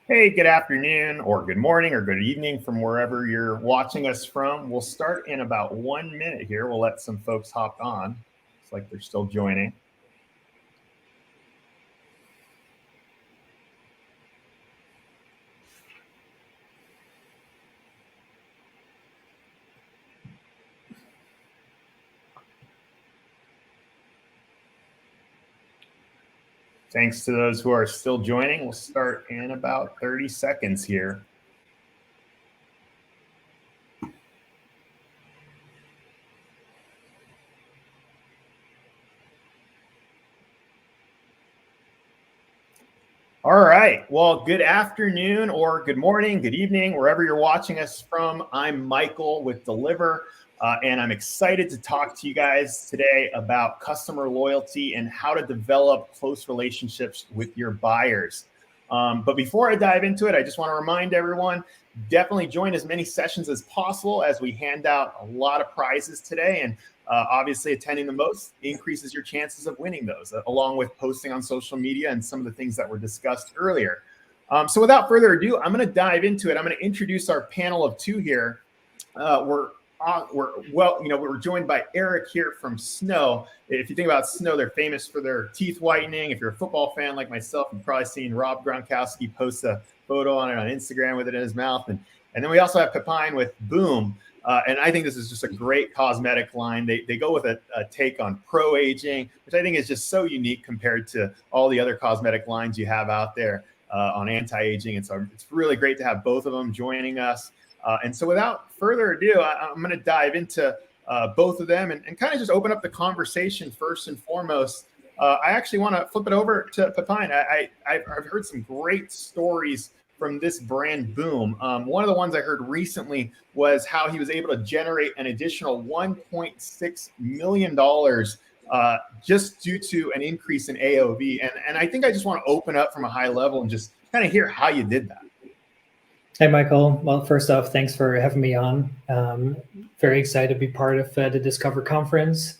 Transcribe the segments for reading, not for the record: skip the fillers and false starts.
Hey, good afternoon or good morning or good evening from wherever you're watching us from. We'll start in about 1 minute here. We'll let some folks hop on. Looks like they're still joining. Thanks to those who are still joining. We'll start in about 30 seconds here. All right. Well, good afternoon or good morning, good evening, wherever you're watching us from. I'm Michael with Deliver, and I'm excited to talk to you guys today about customer loyalty and how to develop close relationships with your buyers. But before I dive into it, I just want to remind everyone, definitely join as many sessions as possible as we hand out a lot of prizes today. And obviously, attending the most increases your chances of winning those, along with posting on social media and some of the things that were discussed earlier. So without further ado, I'm going to dive into it. I'm going to introduce our panel of two here. We're joined by Eric here from Snow. If you think about Snow, they're famous for their teeth whitening. If you're a football fan like myself, you've probably seen Rob Gronkowski post a photo on it on Instagram with it in his mouth. And then we also have Pepine with Boom. And I think this is just a great cosmetic line. They go with a take on pro-aging, which I think is just so unique compared to all the other cosmetic lines you have out there on anti-aging. And so it's really great to have both of them joining us. And so without further ado, I'm going to dive into both of them and kind of just open up the conversation first and foremost. I actually want to flip it over to Pepine. I've heard some great stories from this brand Boom. One of the ones I heard recently was how he was able to generate an additional $1.6 million just due to an increase in AOV. And I think I just want to open up from a high level and just kind of hear how you did that. Hey, Michael. Well, first off, thanks for having me on. Very excited to be part of the Discover conference.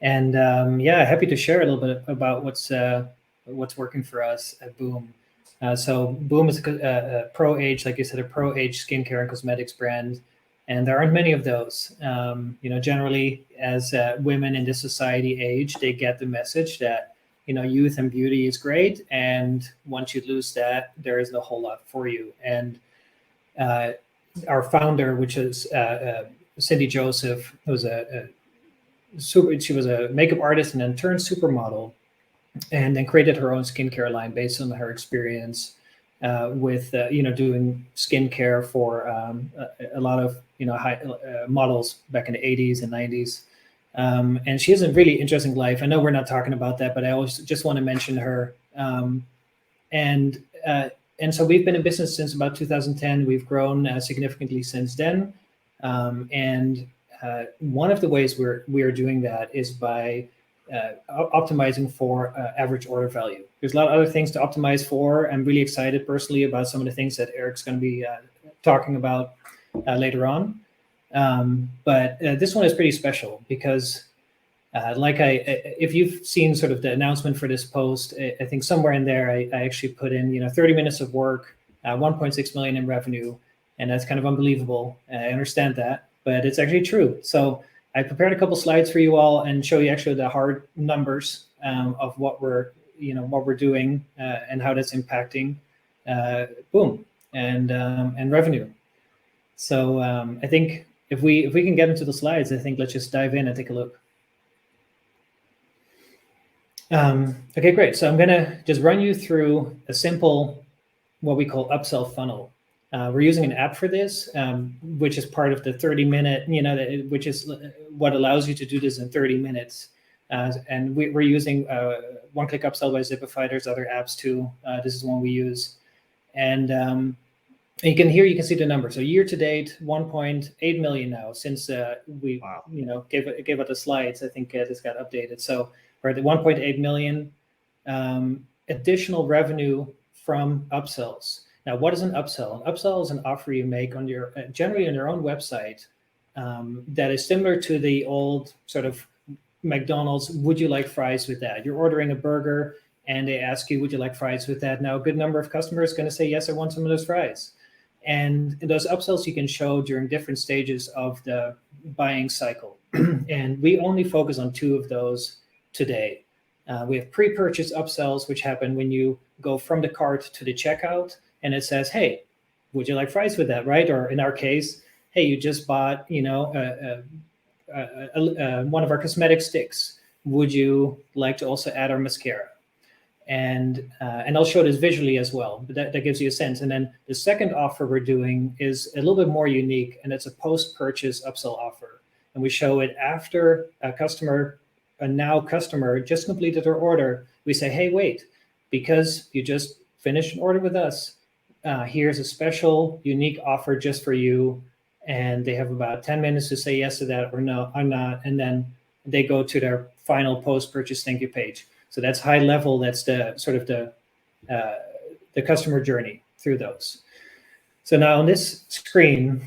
And happy to share a little bit about what's working for us at Boom. So Boom is a pro-age, like you said, a pro-age skincare and cosmetics brand. And there aren't many of those. Generally, as women in this society age, they get the message that, youth and beauty is great. And once you lose that, there isn't a whole lot for you. And our founder, which is Cindy Joseph, she was a makeup artist and then turned supermodel, and then created her own skincare line based on her experience with doing skincare for a lot of high models back in the 80s and 90s. And she has a really interesting life. I know we're not talking about that, but I always just want to mention her. And so we've been in business since about 2010. We've grown significantly since then. And one of the ways we are doing that is by optimizing for average order value. There's a lot of other things to optimize for. I'm really excited personally about some of the things that Eric's going to be talking about later on. But this one is pretty special because if you've seen sort of the announcement for this post, I think somewhere in there, I actually put in, 30 minutes of work, 1.6 million in revenue. And that's kind of unbelievable. I understand that, but it's actually true. So I prepared a couple slides for you all and show you actually the hard numbers of what we're doing and how that's impacting Boom and revenue. So I think if we can get into the slides, I think let's just dive in and take a look. Okay, great. So I'm going to just run you through a simple, what we call upsell funnel. We're using an app for this, which is part of the 30-minute, which is what allows you to do this in 30 minutes. And we're using One-Click Upsell by Zipify. There's other apps too. This is one we use. And you can see the number. So year to date, 1.8 million now since we gave out the slides. I think this got updated. So we're at the 1.8 million additional revenue from upsells. Now, what is an upsell? An upsell is an offer you make on your generally on your own website that is similar to the old sort of McDonald's. Would you like fries with that? You're ordering a burger and they ask you, would you like fries with that? Now, a good number of customers are going to say, yes, I want some of those fries. And those upsells you can show during different stages of the buying cycle. And we only focus on 2 of those today. We have pre-purchase upsells, which happen when you go from the cart to the checkout, and it says, hey, would you like fries with that, right? Or in our case, hey, you just bought, one of our cosmetic sticks. Would you like to also add our mascara? And I'll show this visually as well, but that gives you a sense. And then the second offer we're doing is a little bit more unique, and it's a post-purchase upsell offer. And we show it after a customer just completed their order. We say, hey, wait, because you just finished an order with us, here's a special, unique offer just for you. And they have about 10 minutes to say yes to that or no, I'm not. And then they go to their final post-purchase thank you page. So that's high level. That's the sort of the customer journey through those. So now on this screen,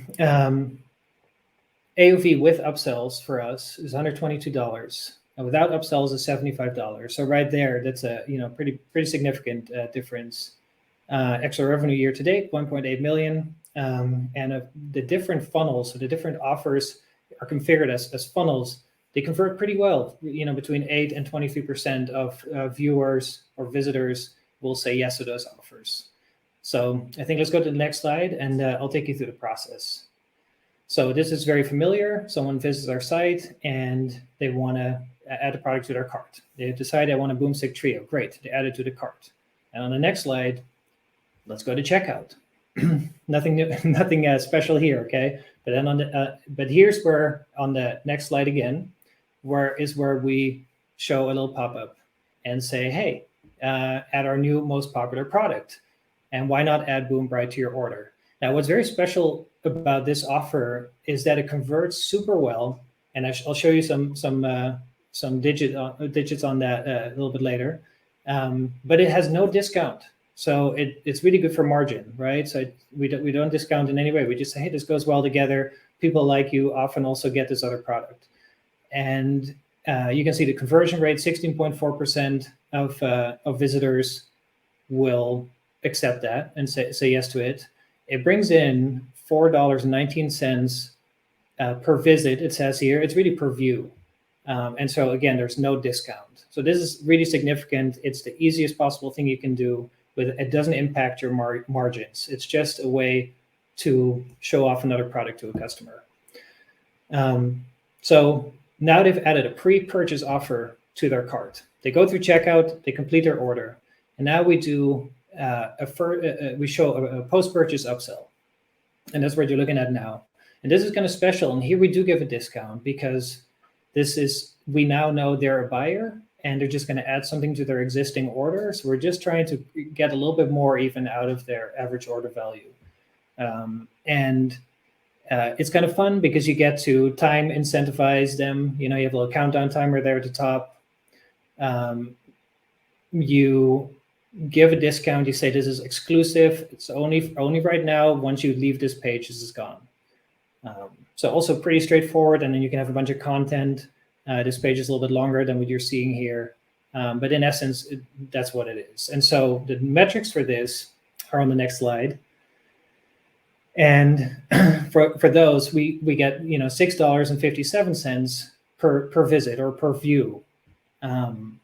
AOV with upsells for us is $122, and without upsells is $75. So right there, that's a pretty significant difference. Extra revenue year to date, 1.8 million, and the different funnels, so the different offers are configured as funnels. They convert pretty well, between 8 and 23% of viewers or visitors will say yes to those offers. So I think let's go to the next slide, and I'll take you through the process. So this is very familiar. Someone visits our site and they want to add a product to their cart. They decide they want a Boomstick Trio. Great, they add it to the cart. And on the next slide, let's go to checkout. Nothing new, nothing special here, okay? But then but here's where on the next slide again, where we show a little pop-up and say, hey, add our new most popular product, and why not add Boom Bright to your order? Now, what's very special about this offer is that it converts super well, and I'll show you some digits on that a little bit later. But it has no discount. So it's really good for margin, right? So we don't discount in any way. We just say, hey, this goes well together. People like you often also get this other product. And you can see the conversion rate, 16.4% of visitors will accept that and say yes to it. It brings in $4.19 per visit, it says here. It's really per view. And so again, there's no discount. So this is really significant. It's the easiest possible thing you can do. It doesn't impact your margins. It's just a way to show off another product to a customer. So now they've added a pre-purchase offer to their cart. They go through checkout, they complete their order, and now we do we show a post-purchase upsell, and that's what you're looking at now. And this is kind of special, and here we do give a discount because we now know they're a buyer, and they're just going to add something to their existing order. So we're just trying to get a little bit more even out of their average order value. It's kind of fun because you get to time incentivize them. You have a little countdown timer there at the top. You give a discount. You say this is exclusive. It's only right now. Once you leave this page, this is gone. So also pretty straightforward. And then you can have a bunch of content. This page is a little bit longer than what you're seeing here. But in essence, that's what it is. And so the metrics for this are on the next slide. And for those, we get $6.57 per visit or per view, and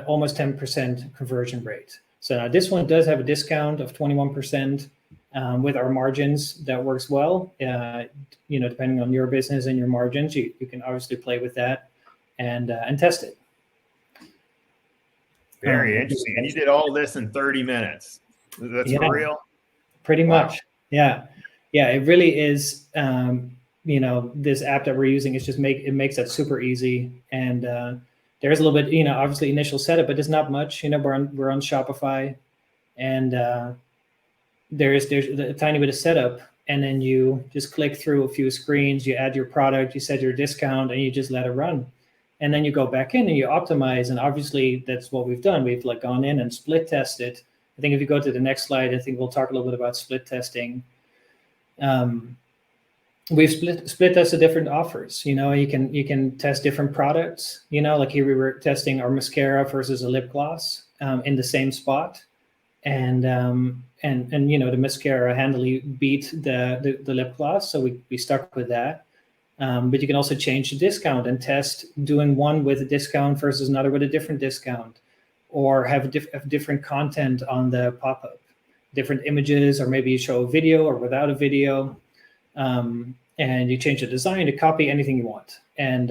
almost 10% conversion rate. So now this one does have a discount of 21% with our margins. That works well. Depending on your business and your margins, you can obviously play with that and test it. Very interesting. And you did all this in 30 minutes. That's for real? Pretty much. Yeah. It really is. This app that we're using is it makes that super easy. And there's a little bit, obviously initial setup, but there's not much. We're on Shopify, and there's a tiny bit of setup, and then you just click through a few screens. You add your product, you set your discount, and you just let it run. And then you go back in and you optimize. And obviously that's what we've done. We've gone in and split tested. I think if you go to the next slide, I think we'll talk a little bit about split testing. we've split tested different offers. You can test different products. Like here we were testing our mascara versus a lip gloss in the same spot, and the mascara handily beat the lip gloss, so we stuck with that. But you can also change the discount and test doing one with a discount versus another with a different discount, or have different content on the pop-up, different images, or maybe you show a video or without a video. And you change the design to copy anything you want. And,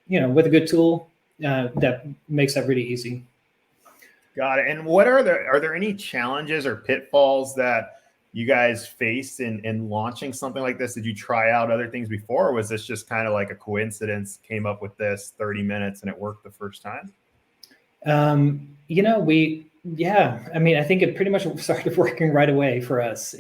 with a good tool, that makes that really easy. Got it. And are there any challenges or pitfalls that you guys faced in launching something like this? Did you try out other things before, or was this just kind of like a coincidence, came up with this 30 minutes and it worked the first time? I think it pretty much started working right away for us.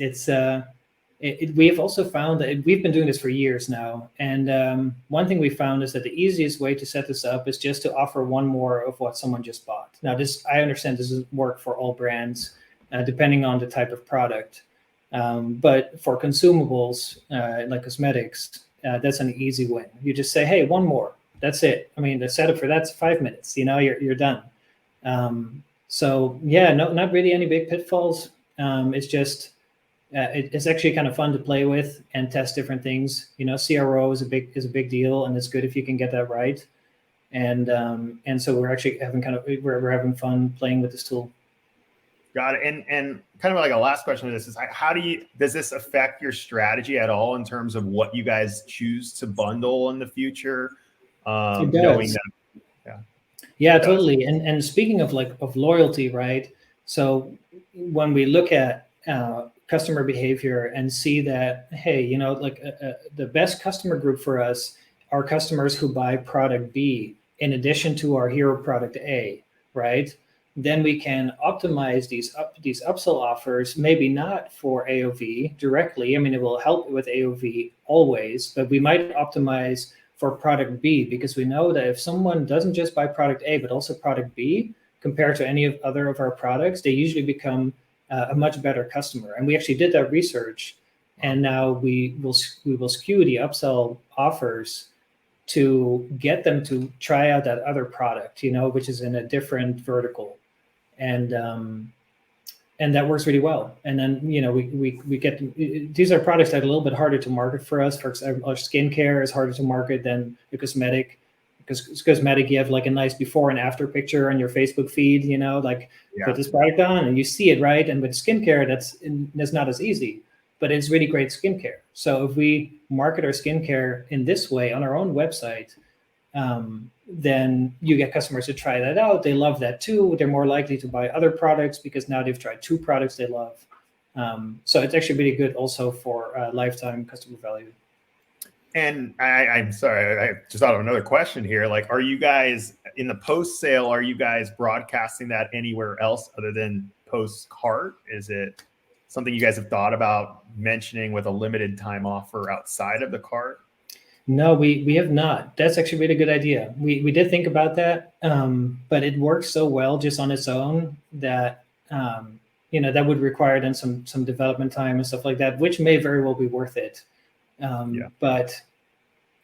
We have also found that we've been doing this for years now. And one thing we found is that the easiest way to set this up is just to offer one more of what someone just bought. Now, I understand this doesn't work for all brands, depending on the type of product. But for consumables, like cosmetics, that's an easy win. You just say, hey, one more. That's it. I mean, the setup for that's 5 minutes. You're done. Not really any big pitfalls. It's just it's actually kind of fun to play with and test different things. CRO is a big deal, and it's good if you can get that right. And so we're actually we're having fun playing with this tool. Got it. And kind of like a last question to this is, does this affect your strategy at all in terms of what you guys choose to bundle in the future? It does. Yeah, totally. And speaking of loyalty, right? So when we look at customer behavior and see that, hey, the best customer group for us are customers who buy product B in addition to our hero product A, right? Then we can optimize these upsell offers, maybe not for AOV directly. I mean, it will help with AOV always, but we might optimize for product B, because we know that if someone doesn't just buy product A, but also product B, compared to any other of our products, they usually become a much better customer. And we actually did that research, and now we will skew the upsell offers to get them to try out that other product, which is in a different vertical, and that works really well. And then we get these are products that are a little bit harder to market for us. For example, our skincare is harder to market than the cosmetic. Because cosmetic, you have like a nice before and after picture on your Facebook feed, put this product on and you see it, right? And with skincare, that's not as easy, but it's really great skincare. So if we market our skincare in this way on our own website, then you get customers to try that out. They love that too. They're more likely to buy other products because now they've tried 2 products they love. So it's actually really good also for lifetime customer value. And I'm sorry, I just thought of another question here. Like, are you guys in the post sale? Are you guys broadcasting that anywhere else other than post cart? Is it something you guys have thought about mentioning with a limited time offer outside of the cart? No, we have not. That's actually a really good idea. We did think about that, but it works so well just on its own that that would require then some development time and stuff like that, which may very well be worth it. But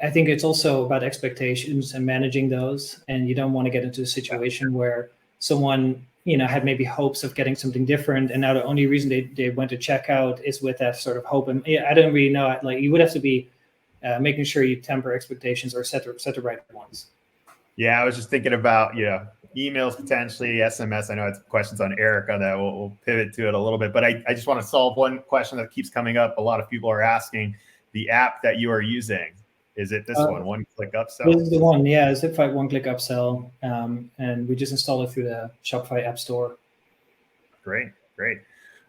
I think it's also about expectations and managing those, and you don't want to get into a situation where someone had maybe hopes of getting something different, and now the only reason they went to checkout is with that sort of hope. And I don't really know. Like, you would have to be making sure you temper expectations or set the right ones. Yeah, I was just thinking about emails, potentially SMS. I know it's questions on Eric on that. We'll pivot to it a little bit, but I just want to solve one question that keeps coming up. A lot of people are asking. The app that you are using, is it this one click upsell? This is the one, yeah. It's Zipfight one click upsell, and we just installed it through the Shopify App Store. Great.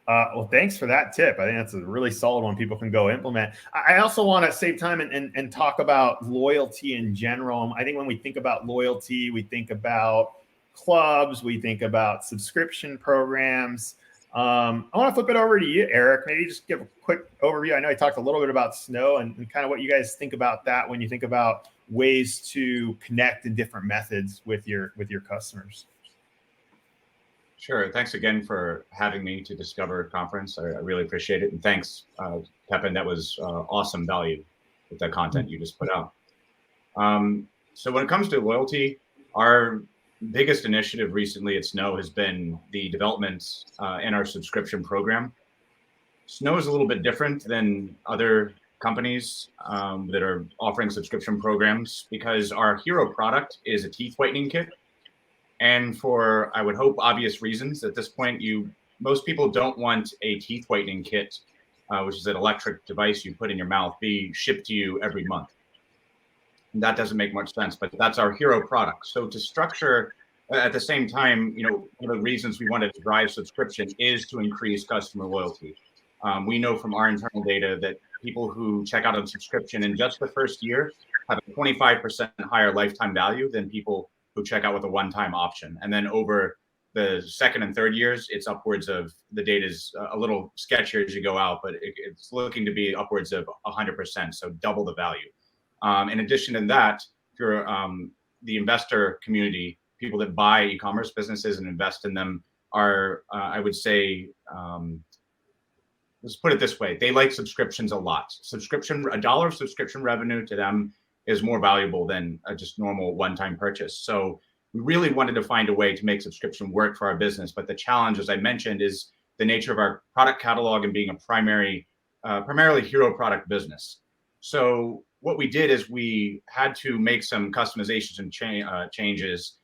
Well, thanks for that tip. I think that's a really solid one people can go implement. I also want to save time and talk about loyalty in general. I think when we think about loyalty, we think about clubs, we think about subscription programs. I want to flip it over to you, Eric. Maybe just give a quick overview. I know I talked a little bit about Snow and kind of what you guys think about that when you think about ways to connect in different methods with your customers. Sure. Thanks again for having me to Discover Conference. I really appreciate it. And thanks, Pepin. That was awesome value with the content you just put out. So when it comes to loyalty, our biggest initiative recently at Snow has been the development in our subscription program. Snow is a little bit different than other companies that are offering subscription programs because our hero product is a teeth whitening kit. And for, I would hope, obvious reasons, at this point, most people don't want a teeth whitening kit, which is an electric device you put in your mouth, be shipped to you every month. And that doesn't make much sense, but that's our hero product. So to structure, at the same time, one of the reasons we wanted to drive subscription is to increase customer loyalty. We know from our internal data that people who check out on subscription in just the first year have a 25% higher lifetime value than people who check out with a one-time option. And then over the second and third years, it's upwards of, the data is a little sketchier as you go out, but it's looking to be upwards of 100%, so double the value. In addition to that, if you're the investor community, people that buy e-commerce businesses and invest in them are, I would say, let's put it this way, they like subscriptions a lot. A dollar of subscription revenue to them is more valuable than a just normal one-time purchase. So we really wanted to find a way to make subscription work for our business. But the challenge, as I mentioned, is the nature of our product catalog and being a primarily hero product business. So what we did is we had to make some customizations and changes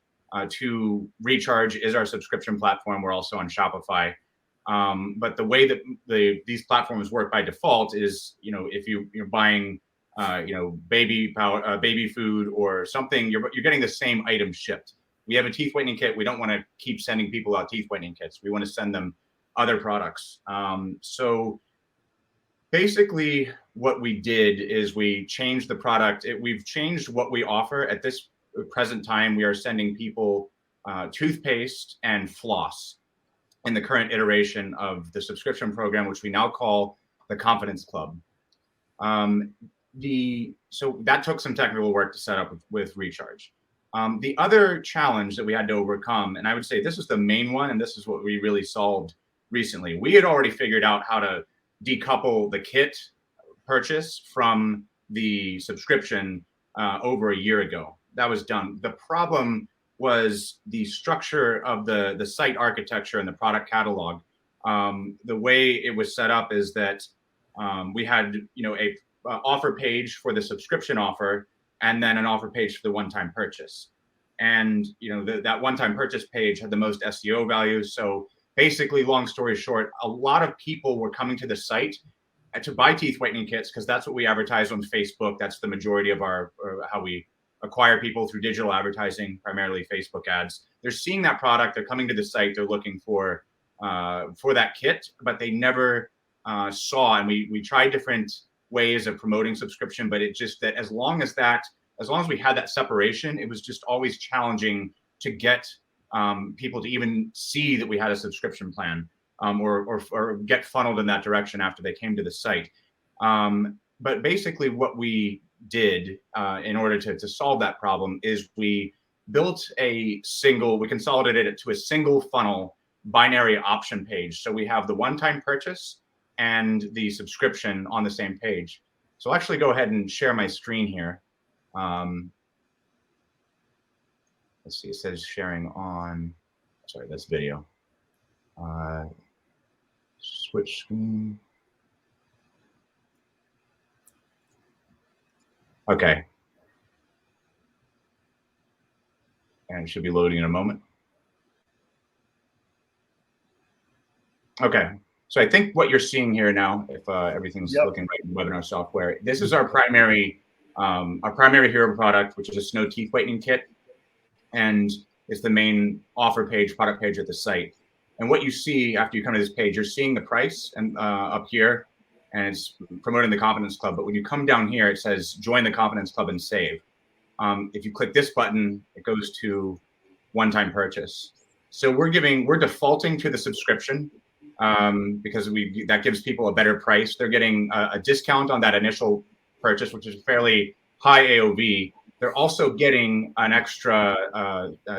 to Recharge is our subscription platform. We're also on Shopify. But the way that these platforms work by default is, if you're buying baby food or something, you're getting the same item shipped. We have a teeth whitening kit. We don't want to keep sending people out teeth whitening kits. We want to send them other products. So basically what we did is we changed the product. We've changed what we offer. At this present time, we are sending people toothpaste and floss in the current iteration of the subscription program, which we now call the Confidence Club. So that took some technical work to set up with Recharge. The other challenge that we had to overcome, and I would say this is the main one, and this is what we really solved recently. We had already figured out how to decouple the kit purchase from the subscription over a year ago. That was done. The problem was the structure of the site architecture and the product catalog. The way it was set up is that we had a offer page for the subscription offer, and then an offer page for the one-time purchase. And that one-time purchase page had the most SEO value. So basically, long story short, a lot of people were coming to the site to buy teeth whitening kits because that's what we advertise on Facebook. That's the majority of how we acquire people, through digital advertising, primarily Facebook ads. They're seeing that product. They're coming to the site. They're looking for that kit, but they never saw. And we tried different ways of promoting subscription, but it just that as long as we had that separation, it was just always challenging to get people to even see that we had a subscription plan, or get funneled in that direction after they came to the site. But basically what we did in order to solve that problem is we consolidated it to a single funnel binary option page. So we have the one-time purchase and the subscription on the same page. So I'll actually go ahead and share my screen here. Let's see, it says sharing on, sorry, that's video. Switch screen. Okay. And it should be loading in a moment. Okay. So I think what you're seeing here now, if everything's looking right in webinar software, this is our primary hero product, which is a Snow teeth whitening kit, and it's the main offer page, product page at the site. And what you see after you come to this page, you're seeing the price and up here, and it's promoting the Confidence Club. But when you come down here, it says join the Confidence Club and save. If you click this button, it goes to one-time purchase. So we're defaulting to the subscription because that gives people a better price. They're getting a discount on that initial purchase, which is a fairly high AOV. They're also getting an extra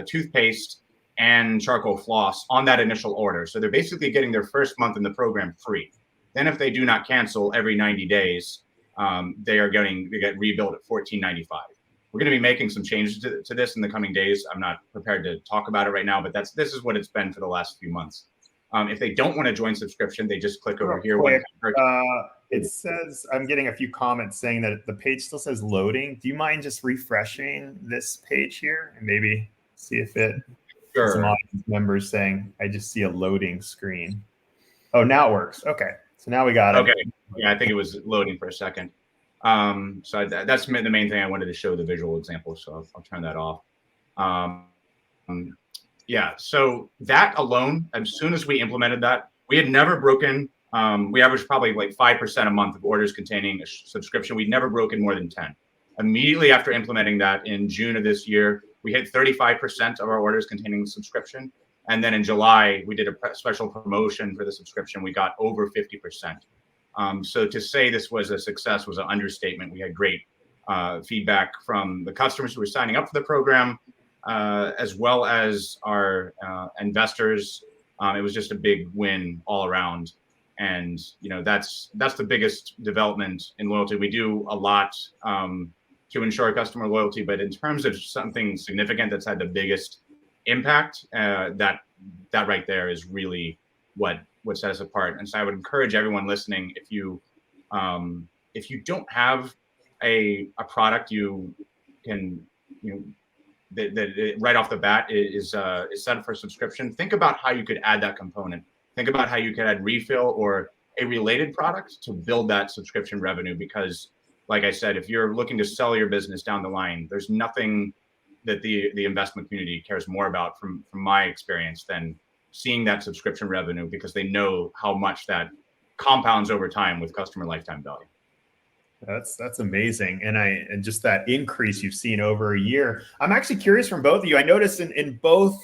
toothpaste and charcoal floss on that initial order. So they're basically getting their first month in the program free. Then if they do not cancel every 90 days, they get rebilled at $14.95. We're going to be making some changes to this in the coming days. I'm not prepared to talk about it right now, but this is what it's been for the last few months. If they don't want to join subscription, they just click over here. Quick, it says, I'm getting a few comments saying that the page still says loading. Do you mind just refreshing this page here and maybe see if it, Sure. Some audience members saying, I just see a loading screen. Oh, now it works. Okay. So now we got it. Okay. Yeah, I think it was loading for a second. So that's the main thing I wanted to show the visual example. So I'll turn that off. Yeah, so that alone, as soon as we implemented that, we had never broken, we averaged probably like 5% a month of orders containing a subscription. We'd never broken more than 10. Immediately after implementing that in June of this year, we hit 35% of our orders containing subscription. And then in July, we did a special promotion for the subscription. We got over 50%. So to say this was a success was an understatement. We had great feedback from the customers who were signing up for the program, as well as our investors. It was just a big win all around. And, that's the biggest development in loyalty. We do a lot to ensure customer loyalty, but in terms of something significant that's had the biggest impact, that right there is really what set us apart. And so I would encourage everyone listening, if you don't have a product you can, that right off the bat is set up for subscription, think about how you could add that component. Think about how you could add refill or a related product to build that subscription revenue. Because, like I said, if you're looking to sell your business down the line, there's nothing that the investment community cares more about, from my experience, than seeing that subscription revenue, because they know how much that compounds over time with customer lifetime value. That's amazing. And just that increase you've seen over a year. I'm actually curious from both of you. I noticed in both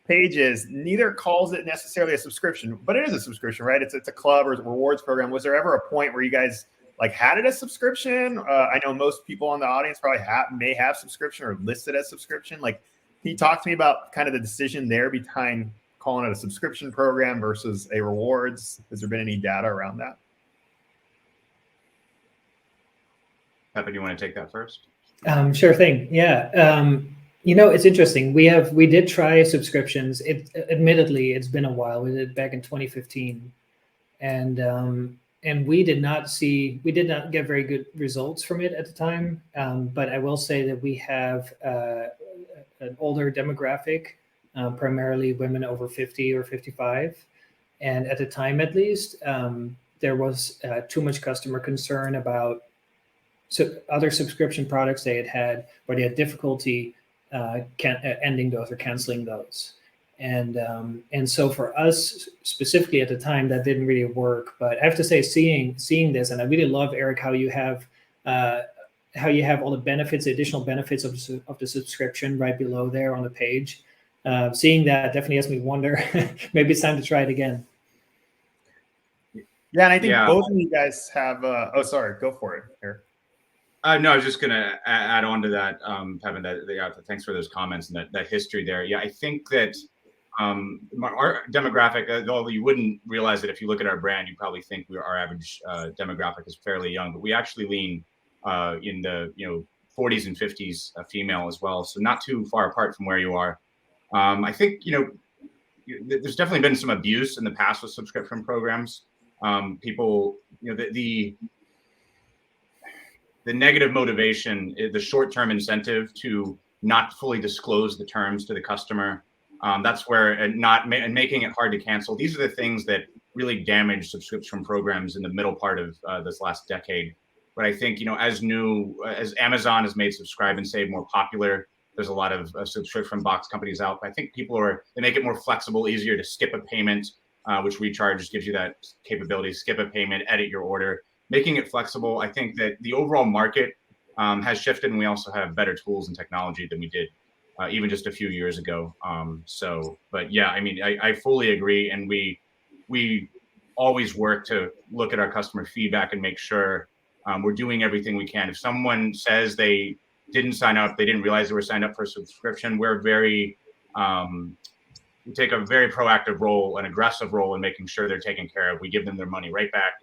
pages, neither calls it necessarily a subscription, but it is a subscription, right? It's a club or a rewards program. Was there ever a point where you guys had it as subscription? I know most people in the audience probably may have subscription or listed as subscription. Can you talk to me about kind of the decision there behind calling it a subscription program versus a rewards? Has there been any data around that? Peppa, do you want to take that first? Sure thing. Yeah. It's interesting. We did try subscriptions. Admittedly, it's been a while. We did it back in 2015, and we did not get very good results from it at the time. But I will say that we have an older demographic, primarily women over 50 or 55. And at the time, at least, there was too much customer concern about other subscription products they had where they had difficulty ending those or canceling those. And so for us specifically at the time, that didn't really work. But I have to say, seeing this, and I really love, Eric, how you have all the benefits, the additional benefits of the subscription right below there on the page. Seeing that definitely has me wonder, maybe it's time to try it again. Yeah, and I think both of you guys have. Sorry, go for it, Eric. No, I was just going to add on to that, Kevin. Thanks for those comments and that history there. Yeah, I think that our demographic, although you wouldn't realize it if you look at our brand, you probably think our average demographic is fairly young, but we actually lean in the 40s and 50s female as well, so not too far apart from where you are. I think there's definitely been some abuse in the past with subscription programs. People, the negative motivation, the short-term incentive to not fully disclose the terms to the customer. That's where, and making it hard to cancel. These are the things that really damage subscription programs in the middle part of this last decade. But I think, as Amazon has made Subscribe and Save more popular, there's a lot of subscription box companies out. But I think they make it more flexible, easier to skip a payment, which Recharge gives you that capability, skip a payment, edit your order. Making it flexible, I think that the overall market has shifted, and we also have better tools and technology than we did even just a few years ago. But yeah, I mean, I fully agree, and we always work to look at our customer feedback and make sure we're doing everything we can. If someone says they didn't sign up, they didn't realize they were signed up for a subscription, we're very take a very proactive role, an aggressive role in making sure they're taken care of. We give them their money right back.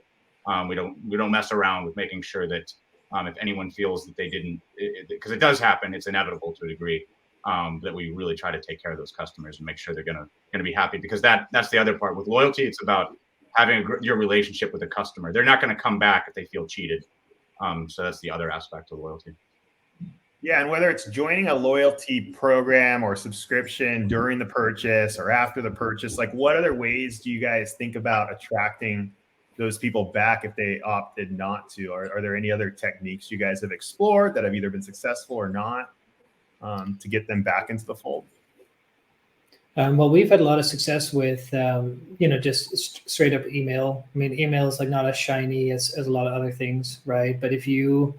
We don't mess around with making sure that if anyone feels that they didn't, because it does happen, it's inevitable to a degree, that we really try to take care of those customers and make sure they're gonna be happy, because that's the other part with loyalty. It's about having your relationship with the customer. They're not going to come back if they feel cheated. So that's the other aspect of loyalty. Yeah, and whether it's joining a loyalty program or subscription during the purchase or after the purchase, like what other ways do you guys think about attracting those people back if they opted not to? Are there any other techniques you guys have explored that have either been successful or not to get them back into the fold? Well, we've had a lot of success with, just straight up email. I mean, email is like not as shiny as a lot of other things, right? But if you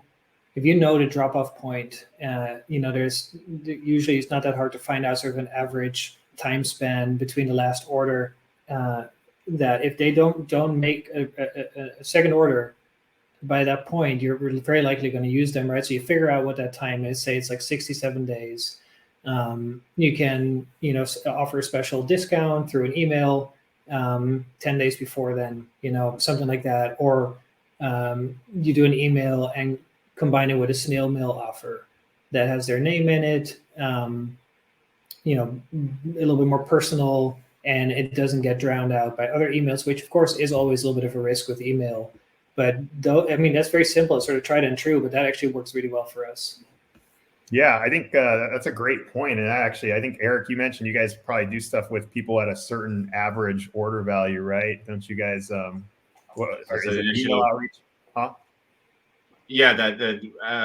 know the drop off point, there's usually it's not that hard to find out sort of an average time span between the last order. That if they don't make a second order by that point, you're very likely going to use them, right? So you figure out what that time is. Say it's like 67 days. You can, offer a special discount through an email 10 days before then, something like that. Or you do an email and combine it with a snail mail offer that has their name in it, a little bit more personal, and it doesn't get drowned out by other emails, which of course is always a little bit of a risk with email. But that's very simple. It's sort of tried and true, but that actually works really well for us. Yeah, I think that's a great point. And actually, I think, Eric, you mentioned you guys probably do stuff with people at a certain average order value, right? Don't you guys? Is it email outreach? Huh? Yeah, the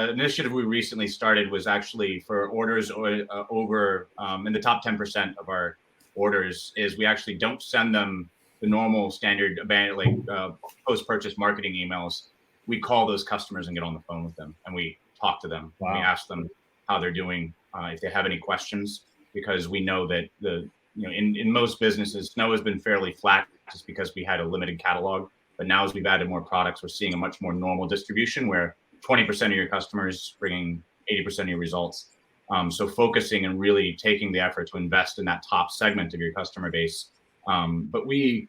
initiative we recently started was actually for orders over in the top 10% of our orders. Is we actually don't send them the normal standard post-purchase marketing emails. We call those customers and get on the phone with them, and we talk to them. Wow. We ask them how they're doing, if they have any questions, because we know that in most businesses, snow has been fairly flat just because we had a limited catalog. But now as we've added more products, we're seeing a much more normal distribution where 20% of your customers bringing 80% of your results. So focusing and really taking the effort to invest in that top segment of your customer base. But we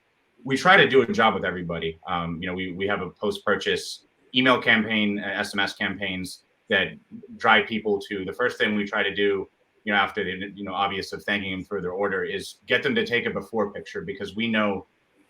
try to do a job with everybody. We have a post-purchase email campaign, SMS campaigns that drive people to the first thing we try to do, after the obvious of thanking them for their order, is get them to take a before picture, because we know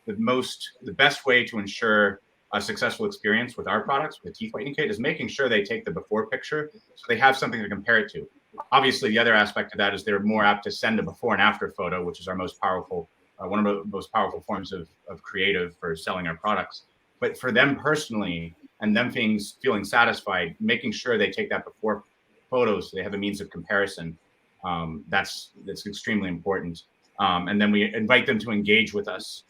the best way to ensure a successful experience with our products, with the teeth whitening kit, is making sure they take the before picture so they have something to compare it to. Obviously, the other aspect of that is they're more apt to send a before and after photo, which is our most powerful, one of the most powerful forms of creative for selling our products. But for them personally, and them feeling satisfied, making sure they take that before photo so they have a means of comparison, that's extremely important. And then we invite them to engage with us.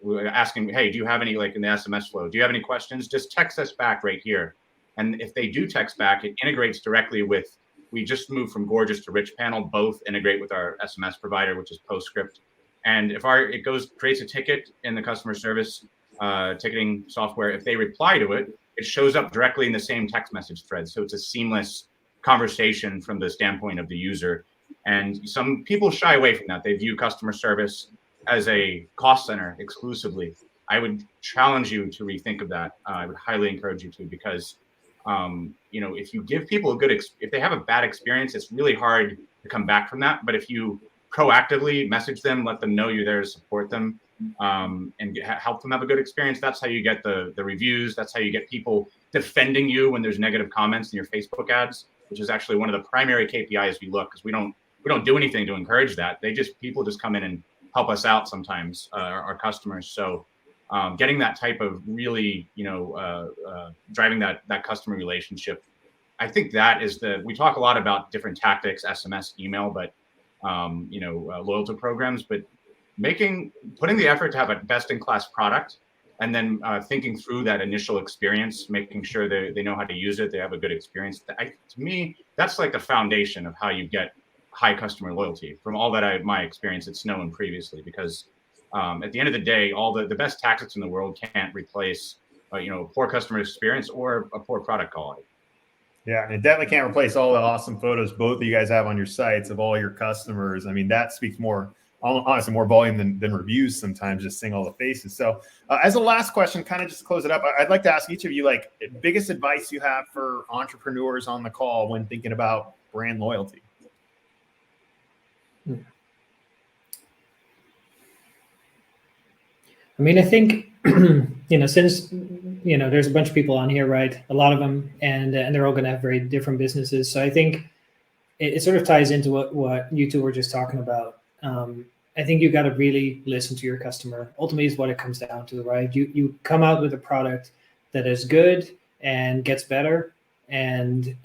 We're asking, hey, do you have any, like in the SMS flow, do you have any questions? Just text us back right here. And if they do text back, it integrates directly with, we just moved from Gorgeous to Rich Panel, both integrate with our SMS provider, which is PostScript. And if creates a ticket in the customer service ticketing software, if they reply to it, it shows up directly in the same text message thread. So it's a seamless conversation from the standpoint of the user. And some people shy away from that. They view customer service as a cost center exclusively. I would challenge you to rethink of that. I would highly encourage you to, because if you give people if they have a bad experience, it's really hard to come back from that. But if you proactively message them, let them know you're there to support them, and help them have a good experience, that's how you get the reviews. That's how you get people defending you when there's negative comments in your Facebook ads, which is actually one of the primary KPIs we look, because we don't do anything to encourage that. People just come in and help us out sometimes, our customers. So getting that type of really, driving that customer relationship, I think that is we talk a lot about different tactics, SMS, email, but loyalty programs, but putting the effort to have a best-in-class product, and then thinking through that initial experience, making sure they know how to use it, they have a good experience. To me, that's like the foundation of how you get high customer loyalty, from all that my experience at Snow and previously, because at the end of the day, all the best tactics in the world can't replace a poor customer experience or a poor product quality. Yeah, and it definitely can't replace all the awesome photos both of you guys have on your sites of all your customers. I mean, that speaks more honestly more volume than reviews sometimes, just seeing all the faces. So as a last question, kind of just to close it up, I'd like to ask each of you, like, biggest advice you have for entrepreneurs on the call when thinking about brand loyalty. I mean, I think, since, there's a bunch of people on here, right? A lot of them, and they're all going to have very different businesses. So I think it sort of ties into what you two were just talking about. I think you got to really listen to your customer. Ultimately is what it comes down to, right? You come out with a product that is good and gets better, and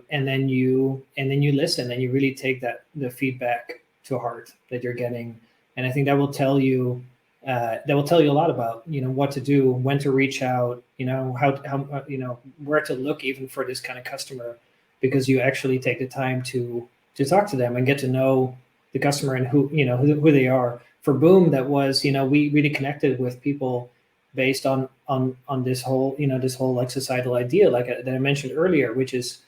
then you listen and you really take the feedback to heart that you're getting. And I think that will tell you a lot about, what to do, when to reach out, how where to look even for this kind of customer, because you actually take the time to talk to them and get to know the customer and who they are. For Boom, that was, we really connected with people based on this whole, this whole like societal idea, like that I mentioned earlier, which is,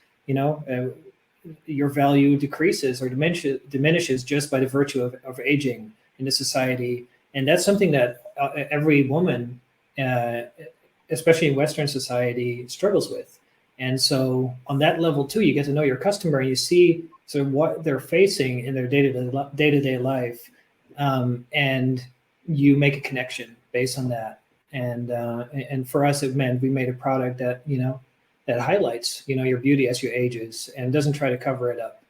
your value decreases or diminishes just by the virtue of aging in the society. And that's something that every woman, especially in Western society, struggles with. And so on that level too, you get to know your customer and you see sort of what they're facing in their day-to-day life, and you make a connection based on that. And for us, it meant we made a product that that highlights your beauty as you ages and doesn't try to cover it up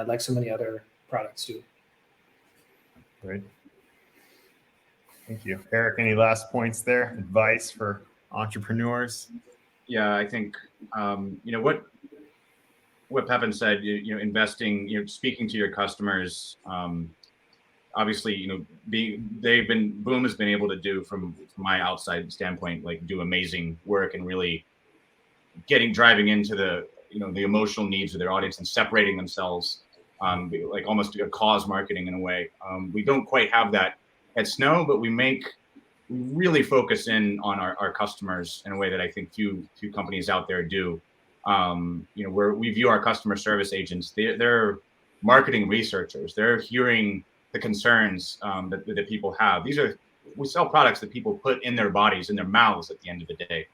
like so many other products do. Great. Thank you. Eric, any last points there? Advice for entrepreneurs? Yeah, I think, what Pepin said, investing, speaking to your customers, obviously, Boom has been able to do from my outside standpoint, like do amazing work and really driving into the emotional needs of their audience and separating themselves, like almost a cause marketing in a way. We don't quite have that at Snow, but we really focus in on our customers in a way that I think few companies out there do. Where we view our customer service agents, they're marketing researchers. They're hearing the concerns that people have. We sell products that people put in their bodies, in their mouths at the end of the day.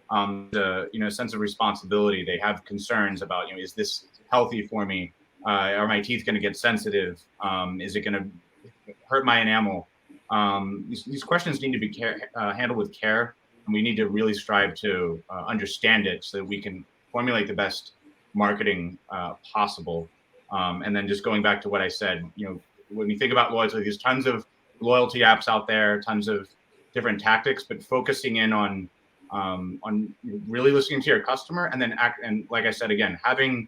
The sense of responsibility. They have concerns about, is this healthy for me? Are my teeth going to get sensitive? Is it going to hurt my enamel? These questions need to be handled with care, and we need to really strive to understand it so that we can formulate the best marketing possible. And then just going back to what I said, when you think about loyalty, there's tons of loyalty apps out there, tons of different tactics, but focusing in on really listening to your customer, and then and like I said again, having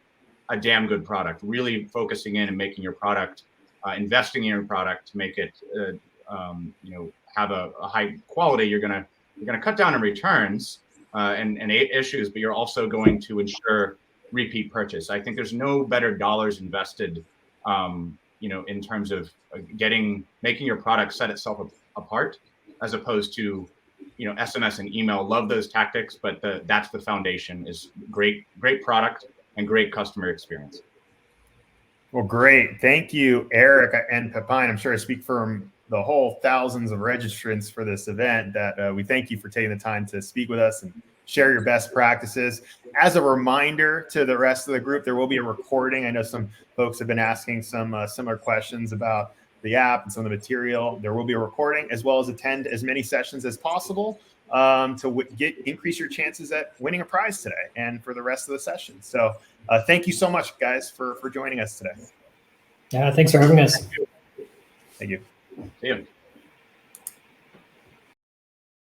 a damn good product, really focusing in and making your product, investing in your product to make it have a high quality. You're gonna cut down on returns and issues, but you're also going to ensure repeat purchase. I think there's no better dollars invested, in terms of making your product set itself apart, as opposed to SMS and email. Love those tactics, but that's the foundation, is great product and great customer experience. Well, great. Thank you, Eric and Pepin. I'm sure I speak for the whole thousands of registrants for this event that we thank you for taking the time to speak with us and share your best practices. As a reminder to the rest of the group, there will be a recording. I know some folks have been asking some similar questions about the app and some of the material. There will be a recording, as well as attend as many sessions as possible to increase your chances at winning a prize today and for the rest of the session. So thank you so much, guys, for joining us today. Yeah, thanks for having us. Thank you. See you.